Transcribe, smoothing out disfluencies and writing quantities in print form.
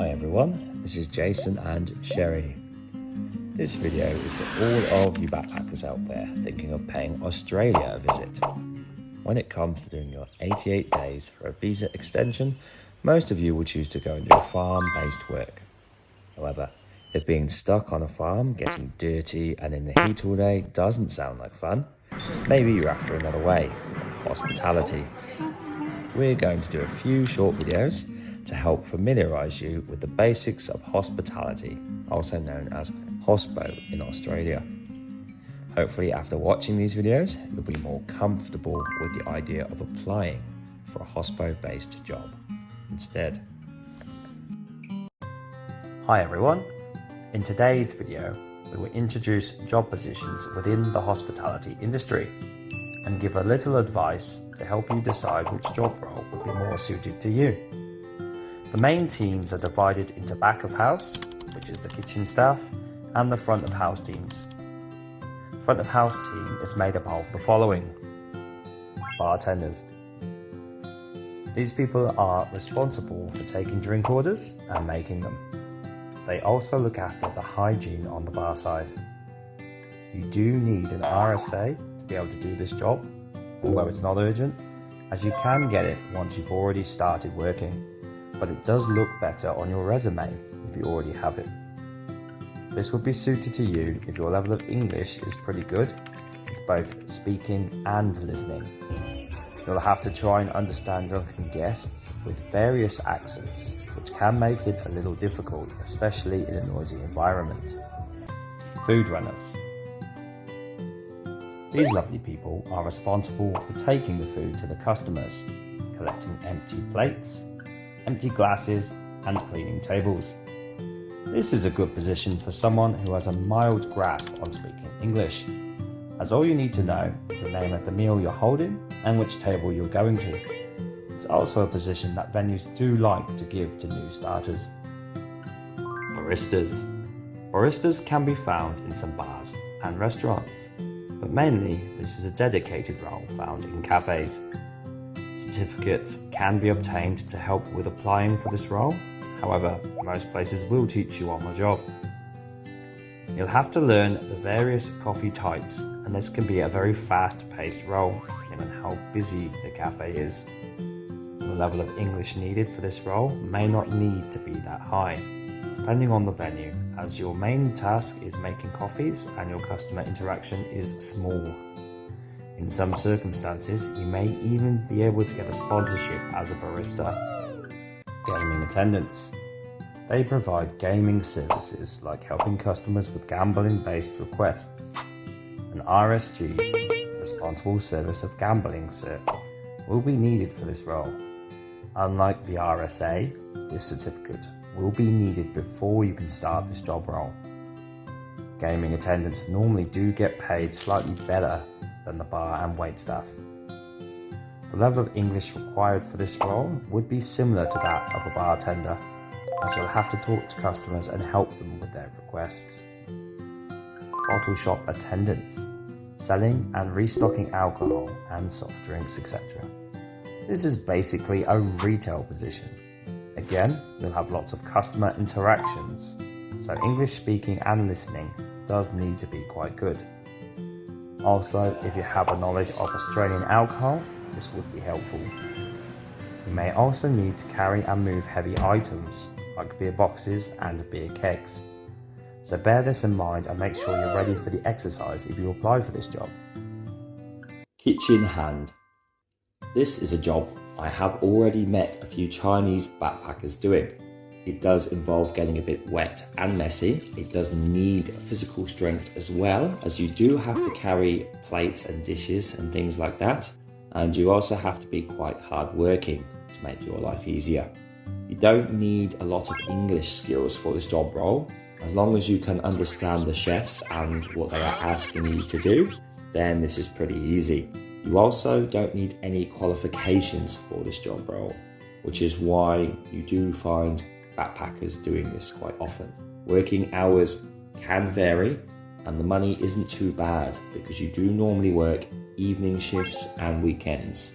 Hi everyone, this is Jason and Sherry. This video is to all of you backpackers out there thinking of paying Australia a visit. When it comes to doing your 88 days for a visa extension, most of you will choose to go and do farm-based work. However, if being stuck on a farm, getting dirty and in the heat all day doesn't sound like fun, maybe you're after another way, like hospitality. We're going to do a few short videos to help familiarise you with the basics of hospitality, also known as hospo in Australia. Hopefully after watching these videos, you'll be more comfortable with the idea of applying for a hospo-based job instead. Hi everyone, in today's video we will introduce job positions within the hospitality industry and give a little advice to help you decide which job role would be more suited to you. The main teams are divided into back of house, which is the kitchen staff, and the front of house teams. Front of house team is made up of the following: bartenders. These people are responsible for taking drink orders and making them. They also look after the hygiene on the bar side. You do need an RSA to be able to do this job, although it's not urgent, as you can get it once you've already started working, but it does look better on your resume if you already have it. This would be suited to you if your level of English is pretty good, with both speaking and listening. You'll have to try and understand drunken guests with various accents, which can make it a little difficult, especially in a noisy environment. Food runners. These lovely people are responsible for taking the food to the customers, collecting empty plates, empty glasses, and cleaning tables. This is a good position for someone who has a mild grasp on speaking English, as all you need to know is the name of the meal you're holding and which table you're going to. It's also a position that venues do like to give to new starters. Baristas. Baristas can be found in some bars and restaurants, but mainly this is a dedicated role found in cafes. Certificates can be obtained to help with applying for this role. However, most places will teach you on the job. You'll have to learn the various coffee types, and this can be a very fast-paced role, given how busy the cafe is. The level of English needed for this role may not need to be that high, depending on the venue, as your main task is making coffees and your customer interaction is small. In some circumstances, you may even be able to get a sponsorship as a barista. Gaming attendants. They provide gaming services like helping customers with gambling-based requests. An RSG, Responsible Service of Gambling Cert, will be needed for this role. Unlike the RSA, this certificate will be needed before you can start this job role. Gaming attendants normally do get paid slightly better than the bar and wait staff. The level of English required for this role would be similar to that of a bartender, as you'll have to talk to customers and help them with their requests. Bottle shop attendants, selling and restocking alcohol and soft drinks, etc. This is basically a retail position. Again, you'll have lots of customer interactions, so English speaking and listening does need to be quite good. Also, if you have a knowledge of Australian alcohol, this would be helpful. You may also need to carry and move heavy items, like beer boxes and beer kegs. So bear this in mind and make sure you're ready for the exercise if you apply for this job. Kitchen hand. This is a job I have already met a few Chinese backpackers doing. It does involve getting a bit wet and messy. It does need physical strength as well, as you do have to carry plates and dishes and things like that. And you also have to be quite hardworking to make your life easier. You don't need a lot of English skills for this job role. As long as you can understand the chefs and what they are asking you to do, then this is pretty easy. You also don't need any qualifications for this job role, which is why you do find backpackers doing this quite often. Working hours can vary and the money isn't too bad because you do normally work evening shifts and weekends.